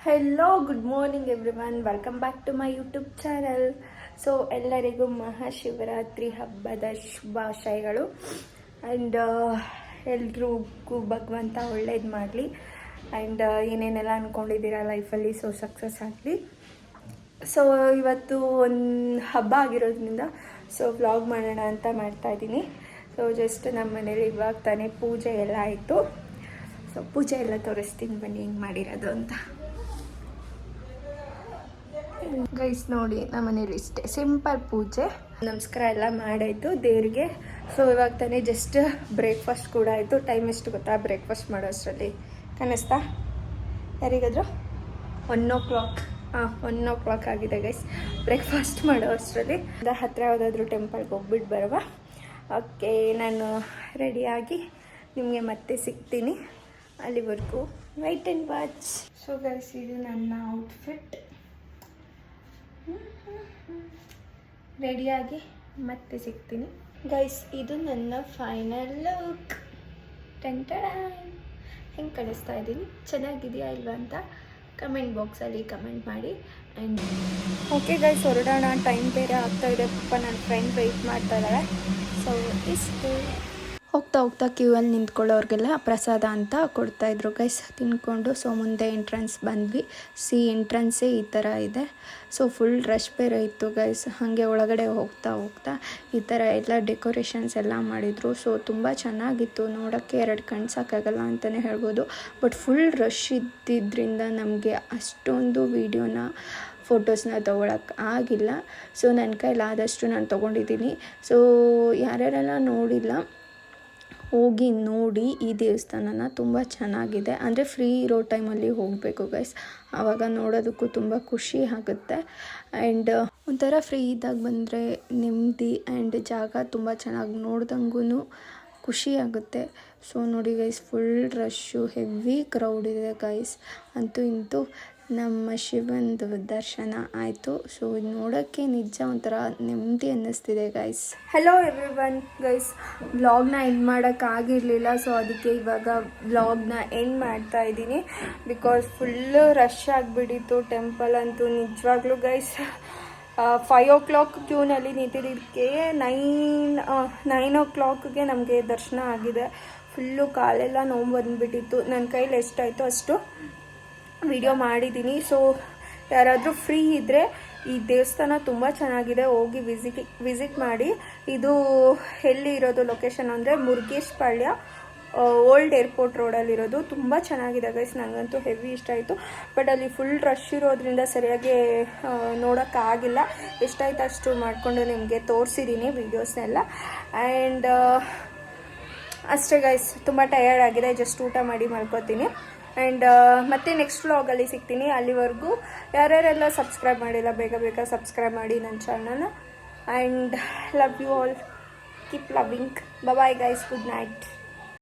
Hello good morning everyone, welcome back to my YouTube channel. So ಎಲ್ಲರಿಗೂ ಮಹಾಶಿವರಾತ್ರಿ ಹಬ್ಬದ ಶುಭಾಶಯಗಳು. And ಎಲ್ರಿಗೂ ಭಗವಂತ ಒಳ್ಳೇದು ಮಾಡಲಿ. ಆ್ಯಂಡ್ ಏನೇನೆಲ್ಲ ಅಂದ್ಕೊಂಡಿದ್ದೀರಾ ಲೈಫಲ್ಲಿ ಸೊ ಸಕ್ಸಸ್ ಆಗಲಿ. ಸೊ ಇವತ್ತು ಒಂದು ಹಬ್ಬ ಆಗಿರೋದ್ರಿಂದ ಸೊ ವ್ಲಾಗ್ ಮಾಡೋಣ ಅಂತ ಮಾಡ್ತಾಯಿದ್ದೀನಿ. ಸೊ ಜಸ್ಟ್ ನಮ್ಮ ಮನೇಲಿ ಇವಾಗ ತಾನೇ ಪೂಜೆ ಎಲ್ಲ ಆಯಿತು. ಸೊ ಪೂಜೆ ಎಲ್ಲ ತೋರಿಸ್ತೀನಿ ಬನ್ನಿ ಹೆಂಗೆ ಮಾಡಿರೋದು ಅಂತ. ಗೈಸ್ ನೋಡಿ, ನಮ್ಮ ಮನೇಲಿ ಇಷ್ಟೇ ಸಿಂಪಲ್ ಪೂಜೆ, ನಮಸ್ಕಾರ ಎಲ್ಲ ಮಾಡಾಯಿತು ದೇವರಿಗೆ. ಸೊ ಇವಾಗ ತಾನೇ ಜಸ್ಟ್ ಬ್ರೇಕ್ಫಾಸ್ಟ್ ಕೂಡ ಆಯಿತು. ಟೈಮ್ ಎಷ್ಟು ಗೊತ್ತಾ ಬ್ರೇಕ್ಫಾಸ್ಟ್ ಮಾಡೋ ಅಷ್ಟರಲ್ಲಿ? ಕಾಣಿಸ್ತಾ ಯಾರಿಗಾದ್ರು? 1 o'clock ಆಗಿದೆ ಗೈಸ್ ಬ್ರೇಕ್ಫಾಸ್ಟ್ ಮಾಡೋ ಅಷ್ಟರಲ್ಲಿ. ಹತ್ತಿರ ಯಾವುದಾದ್ರೂ ಟೆಂಪಲ್ಗೆ ಹೋಗ್ಬಿಟ್ಟು ಬರುವ. ಓಕೆ, ನಾನು ರೆಡಿಯಾಗಿ ನಿಮಗೆ ಮತ್ತೆ ಸಿಗ್ತೀನಿ. ಅಲ್ಲಿವರೆಗೂ white and watch. So guys, ಇದು ನನ್ನ ಔಟ್ಫಿಟ್. ರೆಡಿಯಾಗಿ ಮತ್ತೆ ಸಿಗ್ತೀನಿ ಗೈಸ್. ಇದು ನನ್ನ ಫೈನಲ್ ಲುಕ್. ಹೆಂಗೆ ಕಾಣಿಸ್ತಾ ಇದ್ದೀನಿ? ಚೆನ್ನಾಗಿದೆಯಾ ಇಲ್ವಾ ಅಂತ ಕಮೆಂಟ್ ಬಾಕ್ಸಲ್ಲಿ ಕಮೆಂಟ್ ಮಾಡಿ. ಆ್ಯಂಡ್ ಓಕೆ ಗೈಸ್, ಹೊರಡೋಣ. ಟೈಮ್ ಬೇರೆ ಆಗ್ತಾಯಿದೆ. ಪಾಪ ನನ್ನ ಫ್ರೆಂಡ್ ವೆಯ್ಟ್ ಮಾಡ್ತಾ ಇದ್ದಾಳೆ. ಸೊ ಇಷ್ಟು ಹೋಗ್ತಾ ಕ್ಯೂ ಅಲ್ಲಿ ನಿಂತ್ಕೊಳ್ಳೋರಿಗೆಲ್ಲ ಪ್ರಸಾದ ಅಂತ ಕೊಡ್ತಾಯಿದ್ರು ಗೈಸ್. ತಿನ್ಕೊಂಡು ಸೊ ಮುಂದೆ ಎಂಟ್ರೆನ್ಸ್ ಬಂದ್ವಿ. ಎಂಟ್ರೆನ್ಸೇ ಈ ಥರ ಇದೆ. ಸೊ ಫುಲ್ ರಶ್ ಬೇರೆ ಇತ್ತು ಗೈಸ್. ಹಾಗೆ ಒಳಗಡೆ ಹೋಗ್ತಾ ಈ ಥರ ಎಲ್ಲ ಡೆಕೋರೇಷನ್ಸ್ ಎಲ್ಲ ಮಾಡಿದರು. ಸೊ ತುಂಬ ಚೆನ್ನಾಗಿತ್ತು ನೋಡೋಕ್ಕೆ. 2 ಕಣ್ಣು ಸಾಕಾಗಲ್ಲ ಅಂತಲೇ ಹೇಳ್ಬೋದು. ಬಟ್ ಫುಲ್ ರಶ್ ಇದ್ದಿದ್ದರಿಂದ ನಮಗೆ ಅಷ್ಟೊಂದು ಫೋಟೋಸ್ನ ತೊಗೊಳಕ್ಕೆ ಆಗಿಲ್ಲ. ಸೊ ನನ್ನ ಕೈಲಾದಷ್ಟು ನಾನು ತೊಗೊಂಡಿದ್ದೀನಿ. ಸೊ ಯಾರ್ಯಾರೆಲ್ಲ ನೋಡಿಲ್ಲ ಹೋಗಿ ನೋಡಿ ಈ ದೇವಸ್ಥಾನನ. ತುಂಬ ಚೆನ್ನಾಗಿದೆ. ಅಂದರೆ ಫ್ರೀ ಇರೋ ಟೈಮಲ್ಲಿ ಹೋಗಬೇಕು ಗೈಸ್, ಆವಾಗ ನೋಡೋದಕ್ಕೂ ತುಂಬ ಖುಷಿ ಆಗುತ್ತೆ. ಆ್ಯಂಡ್ ಒಂಥರ ಫ್ರೀ ಇದ್ದಾಗ ಬಂದರೆ ನೆಮ್ಮದಿ ಆ್ಯಂಡ್ ಜಾಗ ತುಂಬ ಚೆನ್ನಾಗಿ ನೋಡ್ದಂಗೂ ಖುಷಿ ಆಗುತ್ತೆ. ಸೊ ನೋಡಿ guys, full rush, heavy crowd ಇದೆ ಗೈಸ್. ಅಂತೂ ನಮ್ಮ ಶಿವಂದು ದರ್ಶನ ಆಯಿತು. ಸೊ ಇದು ನೋಡೋಕ್ಕೆ ನಿಜ ಒಂಥರ ನೆಮ್ಮದಿ ಅನ್ನಿಸ್ತಿದೆ ಗೈಸ್. ಹೆಲೋ ಎವ್ರಿವನ್ ಗೈಸ್, ವ್ಲಾಗ್ನ ಎಂಡ್ ಮಾಡೋಕ್ಕಾಗಿರಲಿಲ್ಲ. ಸೊ ಅದಕ್ಕೆ ಇವಾಗ ವ್ಲಾಗ್ನ ಎಂಡ್ ಮಾಡ್ತಾ ಇದ್ದೀನಿ. ಬಿಕಾಸ್ ಫುಲ್ಲು ರಶ್ ಆಗಿಬಿಟ್ಟಿತ್ತು ಟೆಂಪಲ್ ಅಂತೂ. ನಿಜವಾಗ್ಲೂ ಗೈಸ್ 5 o'clock ಕ್ಯೂನಲ್ಲಿ ನಿಂತಿದ್ದಕ್ಕೆ 9 o'clockಗೆ ನಮಗೆ ದರ್ಶನ ಆಗಿದೆ. ಫುಲ್ಲು ಕಾಲೆಲ್ಲ ನೋವು ಬಂದುಬಿಟ್ಟಿತ್ತು. ನನ್ನ ಕೈಲಿ ಎಷ್ಟಾಯಿತು ಅಷ್ಟು ವಿಡಿಯೋ ಮಾಡಿದ್ದೀನಿ. ಸೊ ಯಾರಾದರೂ ಫ್ರೀ ಇದ್ದರೆ ಈ ದೇವಸ್ಥಾನ ತುಂಬ ಚೆನ್ನಾಗಿದೆ, ಹೋಗಿ ವಿಸಿಟ್ ಮಾಡಿ. ಇದು ಎಲ್ಲಿ ಇರೋದು ಲೊಕೇಶನ್ ಅಂದರೆ ಮುರುಗೇಶ್ ಪಾಳ್ಯ, ಓಲ್ಡ್ ಏರ್ಪೋರ್ಟ್ ರೋಡಲ್ಲಿರೋದು. ತುಂಬ ಚೆನ್ನಾಗಿದೆ ಗೈಸ್, ನನಗಂತೂ ಹೆವಿ ಇಷ್ಟ ಆಯಿತು. ಬಟ್ ಅಲ್ಲಿ ಫುಲ್ ರಶ್ ಇರೋದ್ರಿಂದ ಸರಿಯಾಗಿ ನೋಡೋಕ್ಕಾಗಿಲ್ಲ. ಎಷ್ಟಾಯ್ತು ಅಷ್ಟು ಮಾಡಿಕೊಂಡು ನಿಮಗೆ ತೋರಿಸಿದ್ದೀನಿ ವೀಡಿಯೋಸ್ನೆಲ್ಲ. ಆ್ಯಂಡ್ ಅಷ್ಟೇ ಗೈಸ್, ತುಂಬ ಟಯರ್ಡ್ ಆಗಿದೆ. ಜಸ್ಟ್ ಊಟ ಮಾಡಿ ಮಲ್ಕೋತೀನಿ. ಆ್ಯಂಡ್ ಮತ್ತೆ ನೆಕ್ಸ್ಟ್ ವ್ಲಾಗಲ್ಲಿ ಸಿಗ್ತೀನಿ. ಅಲ್ಲಿವರೆಗೂ ಯಾರ್ಯಾರೆಲ್ಲ ಸಬ್ಸ್ಕ್ರೈಬ್ ಮಾಡಿಲ್ಲ ಬೇಗ ಸಬ್ಸ್ಕ್ರೈಬ್ ಮಾಡಿ ನನ್ನ ಚಾನಲ್ನ. And love you all, keep loving. Bye guys, good night.